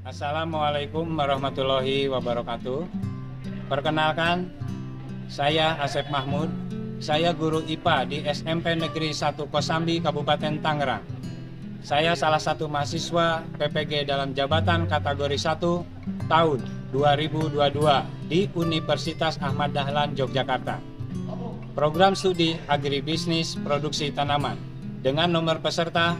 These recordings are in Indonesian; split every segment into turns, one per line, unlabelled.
Assalamualaikum warahmatullahi wabarakatuh. Perkenalkan, saya Asep Mahmud. Saya guru IPA di SMP Negeri 1 Kosambi, Kabupaten Tangerang. Saya salah satu mahasiswa PPG dalam jabatan kategori 1 tahun 2022 di Universitas Ahmad Dahlan, Yogyakarta. Program studi Agribisnis Produksi Tanaman dengan nomor peserta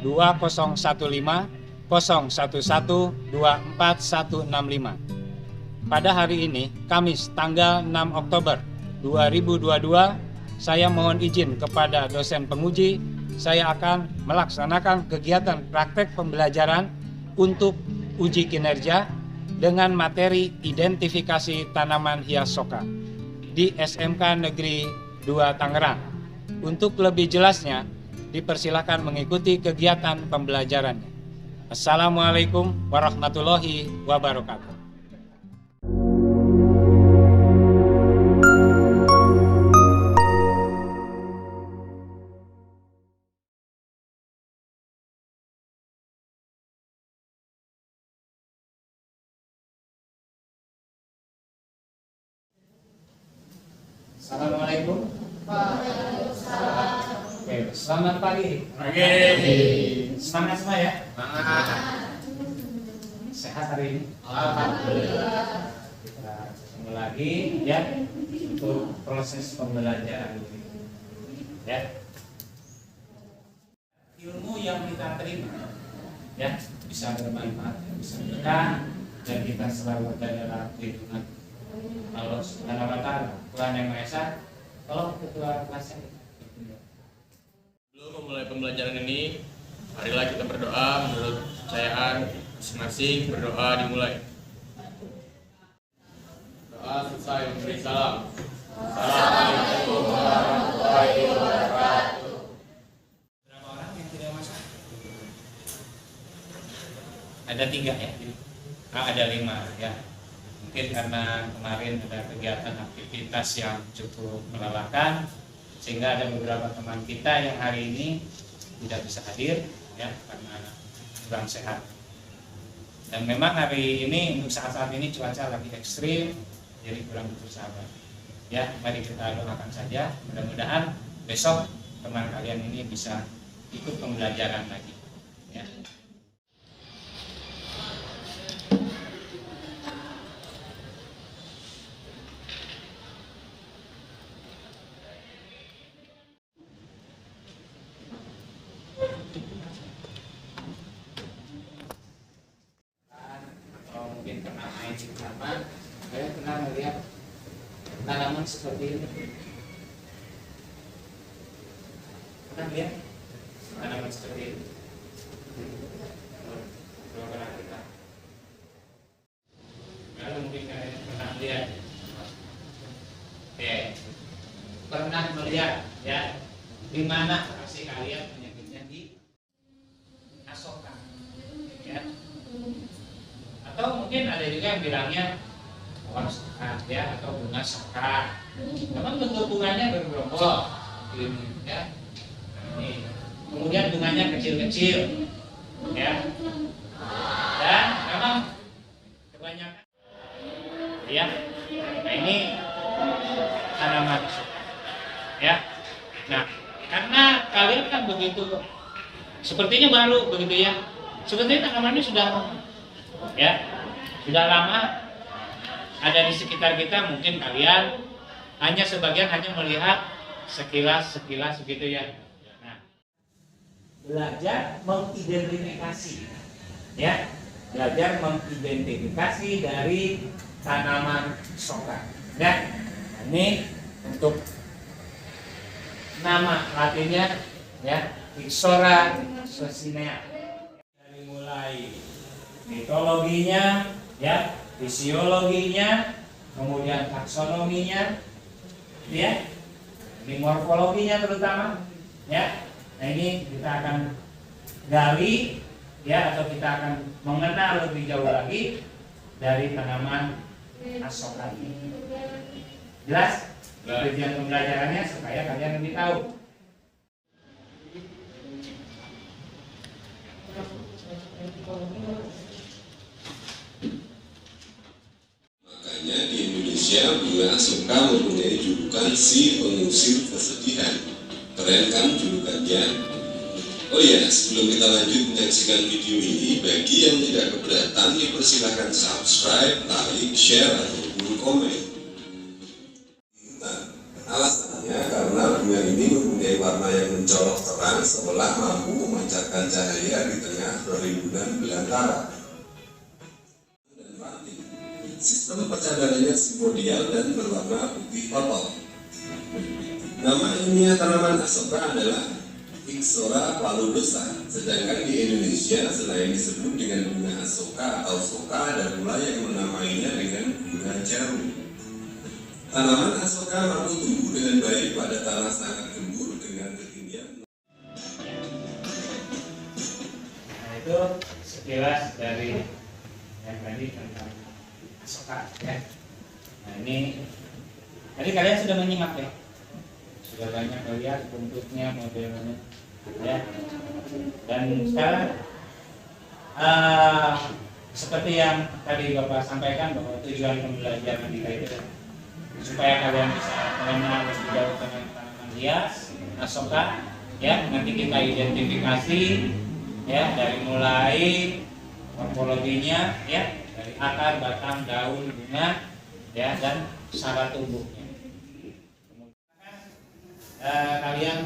2015 011-24165. Pada hari ini, Kamis tanggal 6 Oktober 2022, saya mohon izin kepada dosen penguji, saya akan melaksanakan kegiatan praktek pembelajaran untuk uji kinerja dengan materi identifikasi tanaman hias soka di SMK Negeri 2 Tangerang. Untuk lebih jelasnya, dipersilakan mengikuti kegiatan pembelajarannya. Assalamualaikum warahmatullahi wabarakatuh. Assalamualaikum. Oke, selamat pagi. Semangat semua ya. Sehat hari ini. Alhamdulillah. Kita ketemu lagi ya untuk proses pembelajaran ini. Ya. Ilmu yang kita terima ya bisa bermanfaat, bisa berkah, dan kita selalu berada dalam lindungan Allah Subhanahu wa Ta'ala, Tuhan Yang Maha Esa. Tolong ketua kelasnya.
Sebelum memulai pembelajaran ini, marilah kita berdoa menurut kepercayaan masing-masing. Berdoa dimulai. Doa selesai memberi salam. Assalamualaikum warahmatullahi wabarakatuh.
Berapa orang yang tidak masuk? Ada 3 ya? Ada 5 ya. Mungkin karena kemarin ada kegiatan aktivitas yang cukup melelahkan, sehingga ada beberapa teman kita yang hari ini tidak bisa hadir ya karena kurang sehat. Dan memang hari ini untuk saat-saat ini cuaca lagi ekstrim, jadi kurang bersahabat. Ya, mari kita doakan saja, mudah-mudahan besok teman kalian ini bisa ikut pembelajaran lagi. Ya. Mungkin pernah main di taman, saya pernah melihat tanaman seperti ini. Pernah lihat tanaman seperti ini? Belum pernah kita. Lalu mungkin kalian pernah lihat. Oke, pernah melihat ya di mana kasih kalian menyebutnya di asoka, ya. Atau mungkin ada juga yang bilangnya pohon soka ya, atau bunga soka. Memang bentuk bunganya bergerombol ini ya. Ini. Kemudian bunganya kecil-kecil ya. Dan memang kebanyakan ya. Nah, ini tanaman soka ya. Nah, karena kalian kan begitu sepertinya baru begitu ya. Sepertinya tanamannya sudah lama ada di sekitar kita. Mungkin kalian hanya sebagian hanya melihat sekilas begitu ya. Nah, belajar mengidentifikasi ya, belajar mengidentifikasi dari tanaman soka ya. Nah, ini untuk nama latinnya ya, Ixora socinea. Dari mulai mitologinya, ya, fisiologinya, kemudian taksonominya, ya, ini morfologinya terutama, ya. Nah, ini kita akan gali, ya, atau kita akan mengenal lebih jauh lagi dari tanaman asoka ini. Jelas? Tujuan pembelajarannya supaya kalian lebih tahu.
Indonesia, bunga asoka mempunyai julukan si pengusir kesedihan. Keren kan julukannya? Oh ya, sebelum kita lanjut menyaksikan video ini, bagi yang tidak keberatan, dipersilakan subscribe, like, share, ataupun komen. Nah, alasannya karena bunga ini mempunyai warna yang mencolok terang seolah mampu memancarkan cahaya di tengah perrimbunan belantara. Sistem percadangannya simodial dan berwarna putih otol. Nama ilmiah tanaman asoka adalah Ixora paludosa, sedangkan di Indonesia selain disebut dengan bunga asoka atau soka, ada pula yang menamainya dengan bunga jarum. Tanaman asoka mampu tumbuh dengan baik pada tanah sangat gembur dengan ketinggian.
Nah, itu sekilas dari yang tadi tentang asoka ya. Nah, ini tadi kalian sudah menyimak ya, sudah banyak melihat bentuknya, modelnya ya. Dan sekarang seperti yang tadi Bapak sampaikan bahwa tujuan pembelajaran kita itu supaya kalian bisa mengenal lebih jauh dengan tanaman hias asoka ya. Nanti kita identifikasi ya, dari mulai morfologinya ya, dari akar, batang, daun, bunga ya, dan syarat tumbuhnya. Kemudian kalian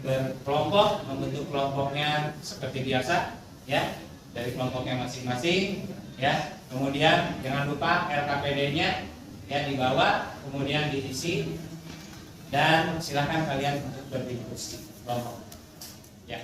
berkelompok, membentuk kelompoknya seperti biasa ya, dari kelompoknya masing-masing ya. Kemudian jangan lupa LKPD-nya ya dibawa, kemudian diisi, dan silakan kalian untuk berdiskusi kelompok ya.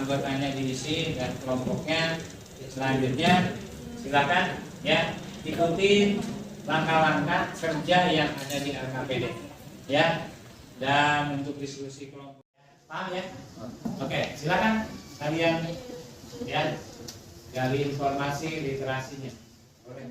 Anggotanya diisi dan kelompoknya. Selanjutnya silakan ya ikuti langkah-langkah kerja yang ada di LKPD ya, dan untuk diskusi kelompok paham ya. Oke, silakan kalian ya gali informasi literasinya. Boleh.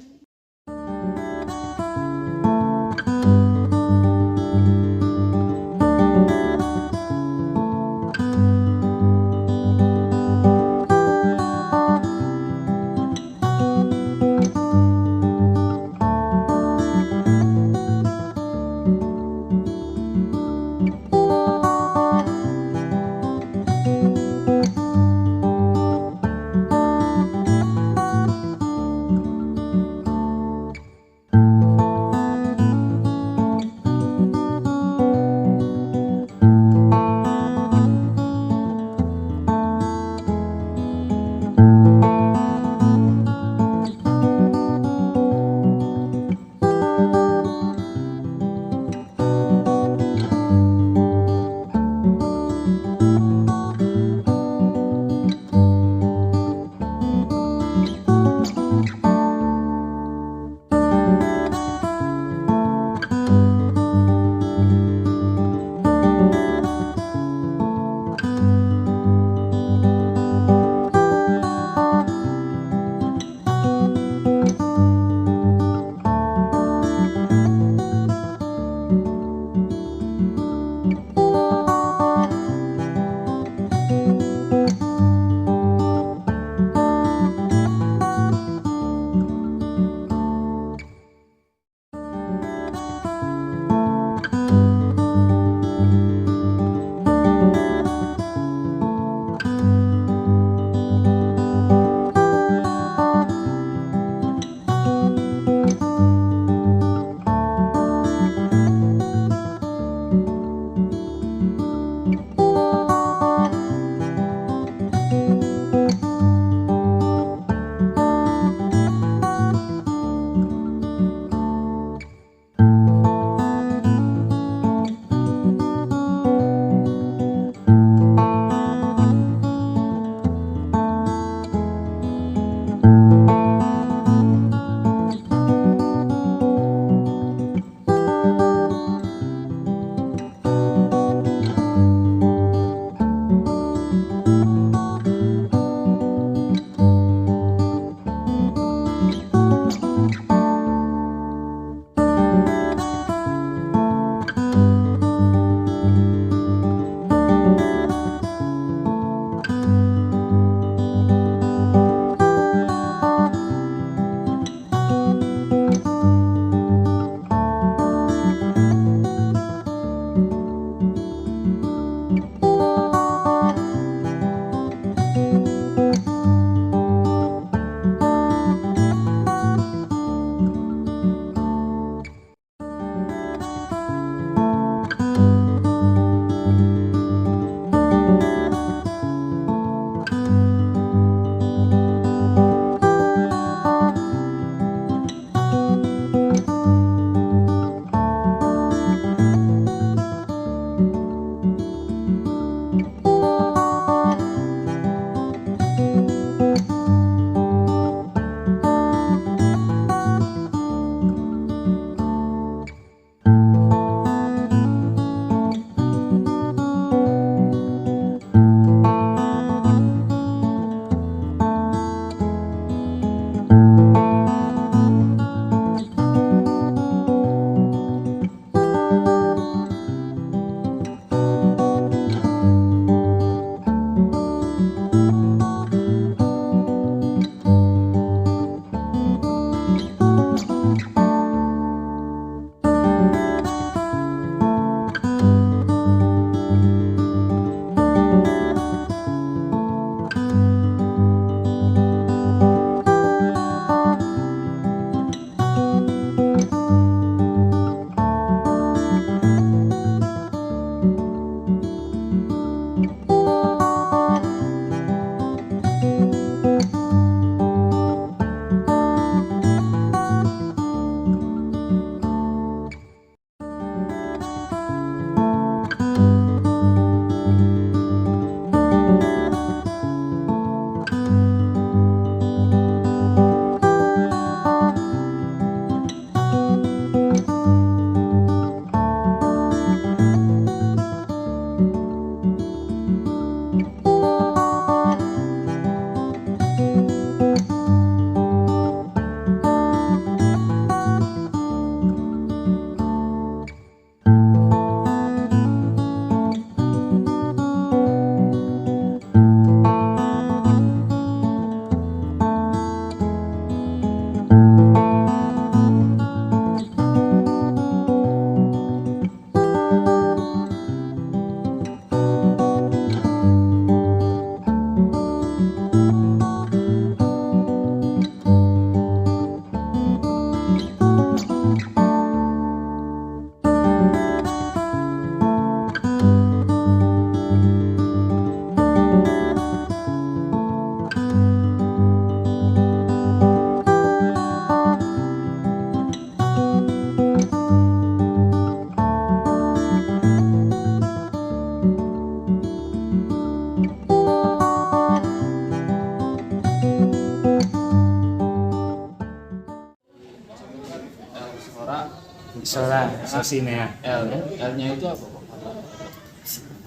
Sosinea.
L-nya itu apa?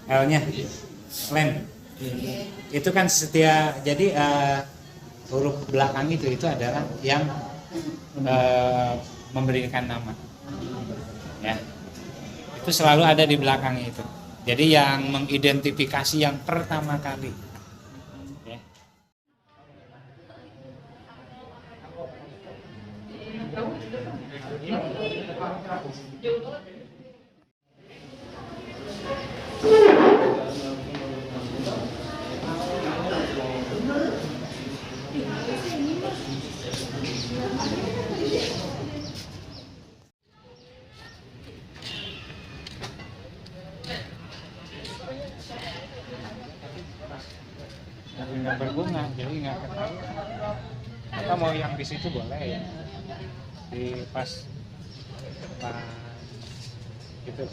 L-nya lem. Itu kan jadi huruf belakang itu adalah yang memberikan nama. Ya. Itu selalu ada di belakangnya itu. Jadi yang mengidentifikasi yang pertama kali. Ya. Nggak berbunga, jadi nggak ketahuan. Atau mau yang di situ boleh ya, di pas gitu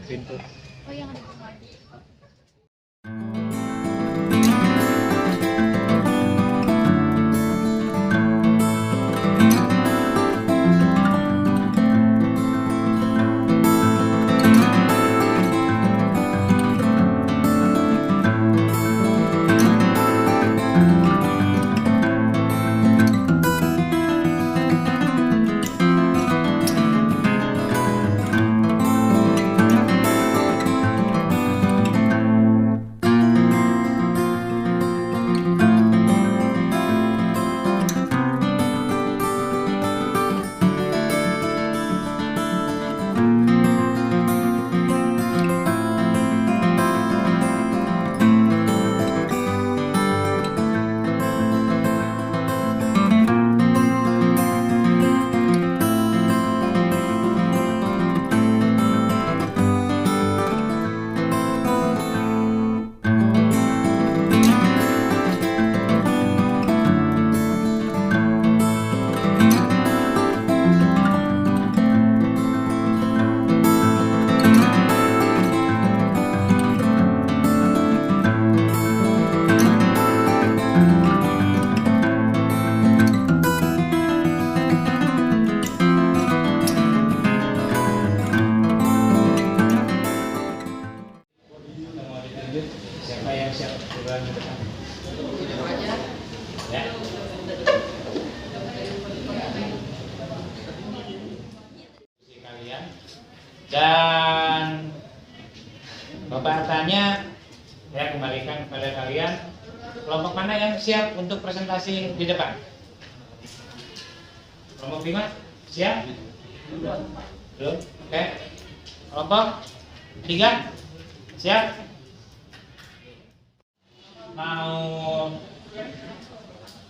pintu.
Oh, yang ada bunga.
Siapa yang siap turun ke depan? Ya. Kalian dan Bapak tanya, ya kembalikan kepada kalian kelompok mana yang siap untuk presentasi di depan? Kelompok 5 siap? Belum? Oke. Kelompok 3 siap? Mau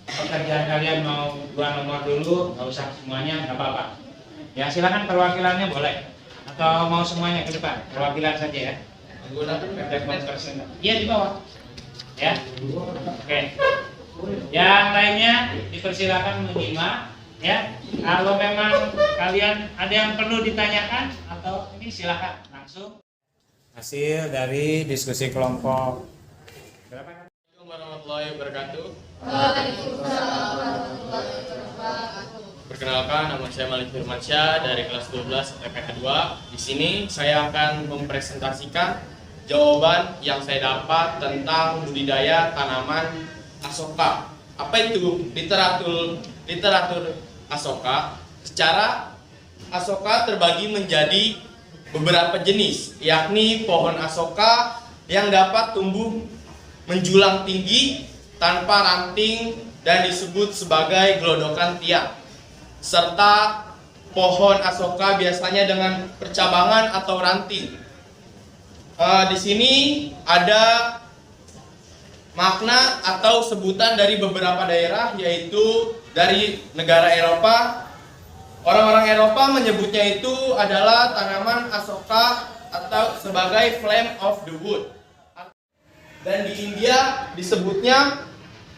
pekerjaan kalian mau 2 nomor dulu, nggak usah semuanya, nggak apa-apa. Ya silakan perwakilannya boleh, atau mau semuanya ke depan, perwakilan saja ya. Iya di bawah. Ya. Oke. Yang lainnya dipersilakan menyimak. Ya. Kalau memang kalian ada yang perlu ditanyakan atau ini silakan langsung. Hasil dari diskusi kelompok. Berapa?
Assalamualaikum warahmatullahi wabarakatuh. Perkenalkan, nama saya Malik Firmansyah dari kelas 12 TPK 2. Di sini saya akan mempresentasikan jawaban yang saya dapat tentang budidaya tanaman asoka. Apa itu literatur asoka? Secara asoka terbagi menjadi beberapa jenis, yakni pohon asoka yang dapat tumbuh menjulang tinggi tanpa ranting dan disebut sebagai gelodokan tiang, serta pohon asoka biasanya dengan percabangan atau ranting. Di sini ada makna atau sebutan dari beberapa daerah, yaitu dari negara Eropa. Orang-orang Eropa menyebutnya itu adalah tanaman asoka atau sebagai flame of the wood. Dan di India disebutnya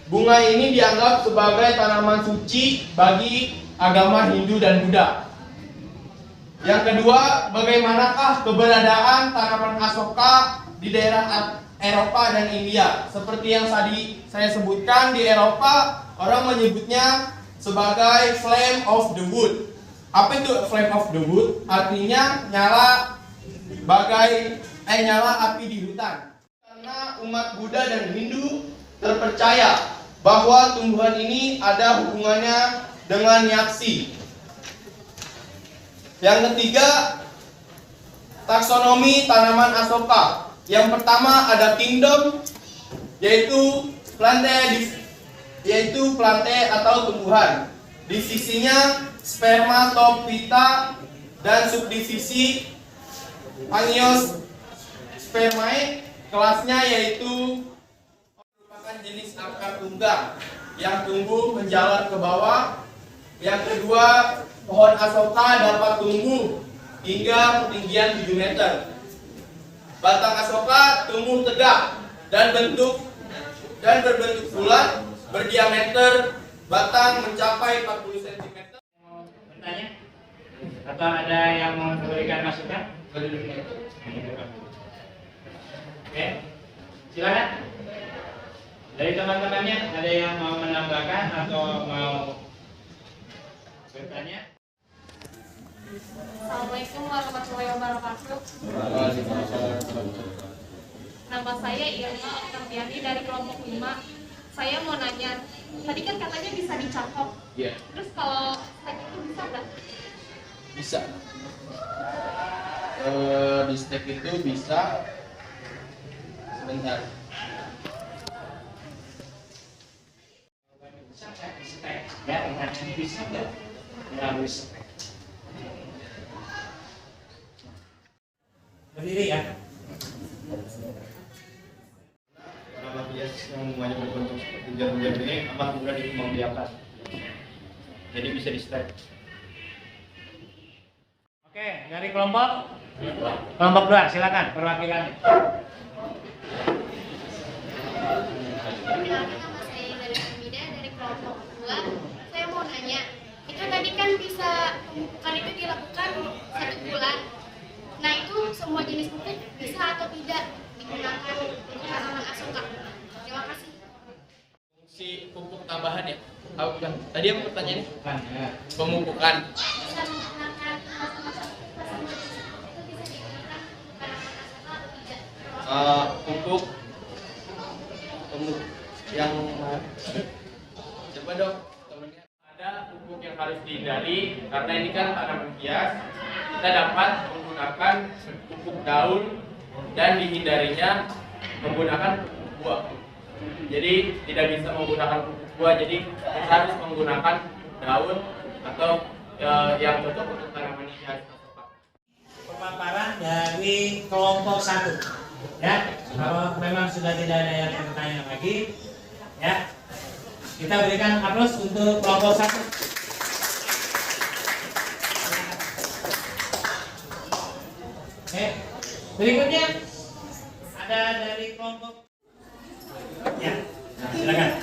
bunga ini dianggap sebagai tanaman suci bagi agama Hindu dan Buddha. Yang kedua, bagaimanakah keberadaan tanaman asoka di daerah Eropa dan India? Seperti yang tadi saya sebutkan, di Eropa orang menyebutnya sebagai flame of the wood. Apa itu flame of the wood? Artinya nyala api di hutan. Karena umat Buddha dan Hindu terpercaya bahwa tumbuhan ini ada hubungannya dengan yaksi. Yang ketiga, taksonomi tanaman Asoka. Yang pertama ada kingdom, yaitu plante atau tumbuhan. Divisinya Spermatophyta dan subdivisi Angiospermae. Kelasnya yaitu merupakan jenis akar tunggang yang tumbuh menjalar ke bawah. Yang kedua, pohon Asoka dapat tumbuh hingga ketinggian 7 meter. Batang Asoka tumbuh tegak dan berbentuk bulat, berdiameter batang mencapai 40 cm.
Bertanya? Atau ada yang mau memberikan masukan? Oke, silakan. Dari teman-temannya ada yang mau menambahkan atau mau bertanya?
Assalamualaikum warahmatullahi wabarakatuh. Nama saya Irma Oktaviani dari kelompok 5. Saya mau nanya, tadi kan katanya bisa dicangkok.
Iya.
Terus kalau stack itu bisa nggak?
Bisa. Di stack itu bisa. Sebentar.
Ya, bisa nggak? Nggak bisa. Berdiri ya.
Nama hias yang semuanya berbentuk seperti jarum-jarum ini amat mudah dikembangbiakan. Jadi bisa di stack.
Oke, dari kelompok 2 silakan perwakilan.
Nama saya dari Hamida dari kelompok 2. Saya mau nanya, itu tadi kan itu dilakukan 1 bulan. Nah itu semua jenis pupuk bisa atau tidak digunakan untuk tanaman Asoka? Terima kasih.
Fungsi pupuk tambahan ya? Tahu kan? Tadi apa pertanyaannya?
Kan, ya.
Pemupukan.
Bisa menggunakan masa-masa itu bisa digunakan untuk tanaman Asoka atau tidak?
Pupuk yang coba dong temennya. Ada pupuk yang harus dihindari karena ini kan tanaman hias. Kita dapat menggunakan pupuk daun dan dihindarinya menggunakan pupuk buah. Jadi tidak bisa menggunakan pupuk buah. Jadi kita harus menggunakan daun atau yang cocok untuk tanaman hias.
Pemaparan dari kelompok 1. Ya, kalau memang sudah tidak ada yang bertanya lagi, ya, kita berikan aplaus untuk kelompok 1. Oke, berikutnya ada dari kelompok, ya, nah, silakan.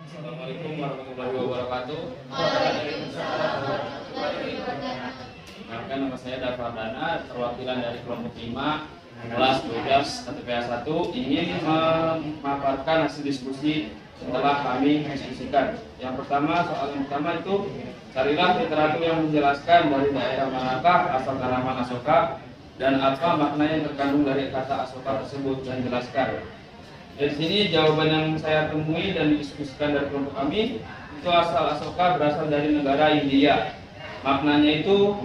Assalamualaikum warahmatullahi wabarakatuh. Nama saya Darfardana, perwakilan dari kelompok 5 kelas 12 KTPA 1 ingin memaparkan hasil diskusi setelah kami diskusikan. Yang pertama, soal yang pertama itu carilah literatur yang menjelaskan dari daerah manakah asal tanaman Asoka dan apa makna yang terkandung dari kata Asoka tersebut dan jelaskan. Dari sini jawaban yang saya temui dan didiskusikan dari kelompok kami itu asal Asoka berasal dari negara India. Maknanya itu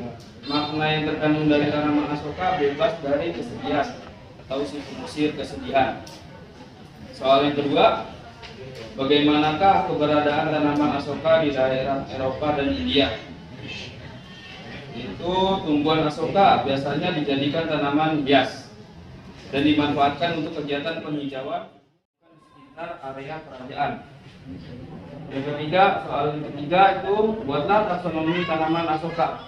makna yang terkandung dari tanaman Asoka bebas dari kesedihan atau mengusir kesedihan. Soal yang kedua, bagaimanakah keberadaan tanaman Asoka di daerah Eropa dan India? Itu tumbuhan Asoka biasanya dijadikan tanaman hias dan dimanfaatkan untuk kegiatan penghijauan di sekitar area kerajaan. Yang ketiga, soal yang ketiga itu buatlah taksonomi tanaman Asoka,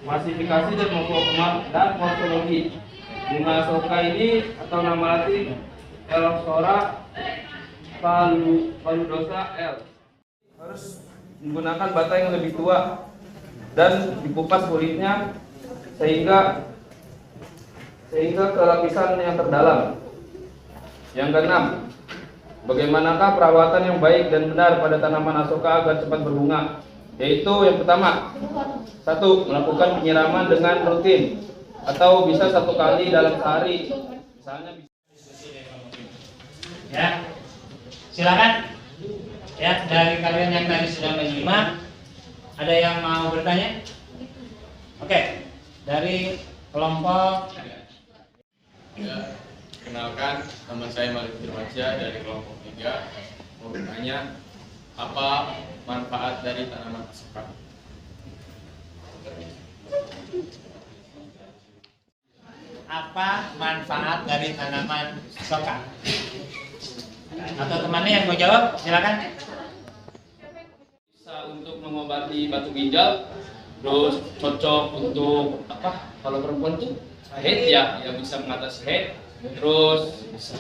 klasifikasi dan morfologi. Bunga Asoka ini atau nama latin Elphora paludosa L harus menggunakan batang yang lebih tua dan dikupas kulitnya sehingga ke lapisan yang terdalam. Yang keenam,
Bagaimanakah perawatan yang baik dan benar pada tanaman asoka agar cepat berbunga? Yaitu yang pertama, 1. Melakukan penyiraman dengan rutin atau bisa 1 kali dalam sehari. Misalnya
Ya, silakan. Ya, dari kalian yang tadi sudah menyimak, ada yang mau bertanya? Oke, dari kelompok.
Ya, kenalkan, nama saya Malik Firmansyah dari kelompok 3. Mau bertanya, apa manfaat dari tanaman asoka?
Apa manfaat dari tanaman asoka? Atau temannya yang mau jawab, silakan.
bisa untuk mengobati batu ginjal, terus cocok untuk apa? Kalau perempuan tuh head ya, ya bisa mengatasi head, terus bisa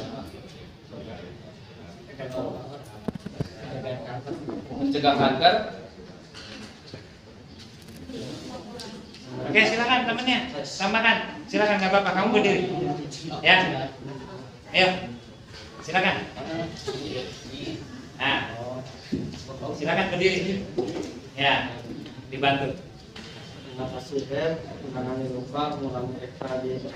mencegah kanker.
Oke, silakan temannya, tambahkan. Silakan, nggak apa-apa, kamu berdiri. Ya, ayo, silakan. Nah, silakan berdiri. Ya, dibantu.
Mengatasi head, menangani luka, mengurangi ekstradisi.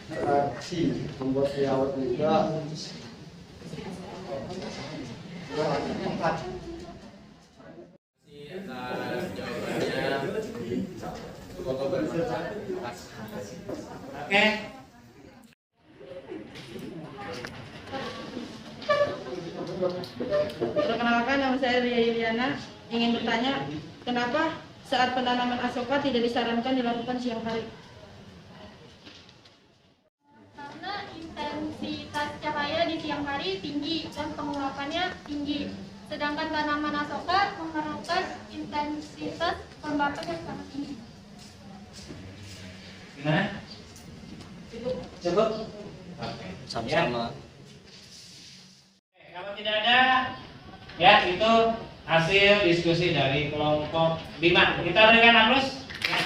Reaksi membuat awet muda.
Oke.
Perkenalkan, nama saya Ria Yuliana. Ingin bertanya, kenapa saat penanaman asoka tidak disarankan dilakukan siang hari?
Karena intensitas cahaya di siang hari tinggi dan pengelapannya tinggi. Sedangkan tanaman asoka memerlukan intensitas kelembapan yang sangat tinggi.
Gimana? Cukup? Oke.
Sama-sama.
Kalau tidak ada, ya itu hasil diskusi dari kelompok 5. Kita berikan aplaus. Ya.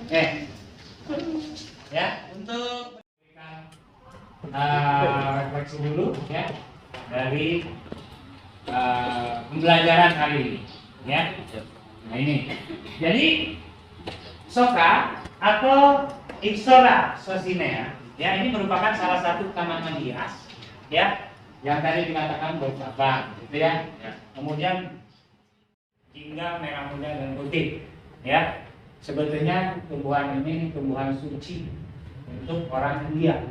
Oke. Ya, untuk refleksi dulu ya dari pembelajaran hari ini. Ya. Nah ini. Jadi soka atau Ixora sosinea, ya ini merupakan salah satu tanaman hias, ya, yang tadi dikatakan bercabang, gitu ya. Kemudian hingga merah muda dan putih, ya. Sebetulnya tumbuhan ini tumbuhan suci untuk orang India,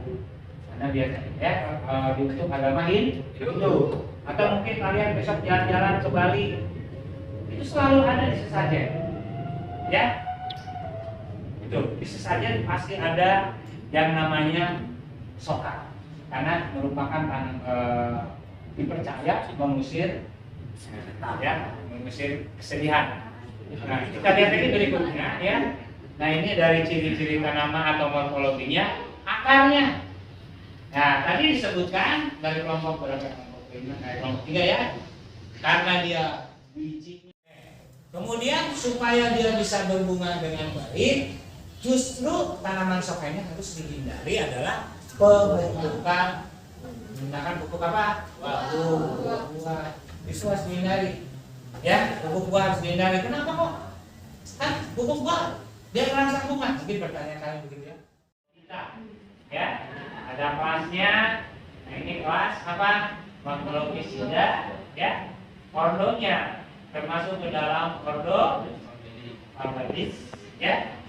karena biasanya ya untuk agama Hindu. Atau mungkin kalian besok jalan-jalan ke Bali, itu selalu ada di sesajen, ya. Itu bisa saja pasti ada yang namanya soka, karena merupakan dipercaya mengusir kesedihan. Nah, kita lihat ini berikutnya ya. Nah, ini dari ciri-ciri tanaman atau morfologinya, akarnya. Nah, tadi disebutkan dari kelompok berapa? Kelompok 3 ya. Karena dia bijinya. Kemudian supaya dia bisa berbunga dengan baik, justru tanaman soka ini harus dihindari adalah pemupukan menggunakan pupuk apa? Buah. Itu harus dihindari. Ya, pupuk buah harus dihindari. Kenapa kok? Kan pupuk buah dia merangsang bunga. Mungkin pertanyaan kalian begitu ya. Kita, ya, ada kelasnya. Nah ini kelas apa? Morfologisida, ya. Ordonya termasuk ke dalam ordo Albatis, ya.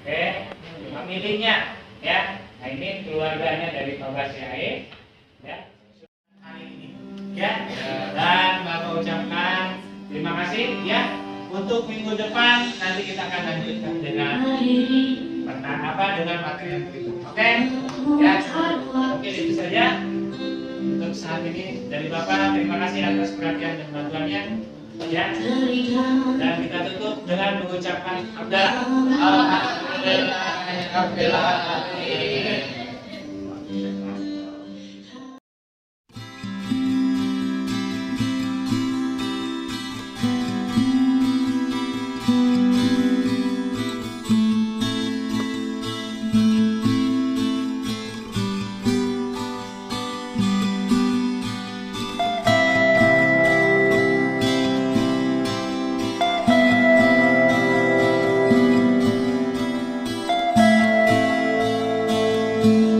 Oke, familinya, ya. Nah ini keluarganya dari Fabaceae, ya. Hari ini, ya. Dan Bapak ucapkan terima kasih, ya. Untuk minggu depan nanti kita akan lanjutkan dengan dengan materi yang berikut. Oke, ya. Mungkin itu saja untuk saat ini dari Bapak. Terima kasih atas perhatian dan bantuannya. Ya, dan kita tutup dengan mengucapkan Alhamdulillah.
Thank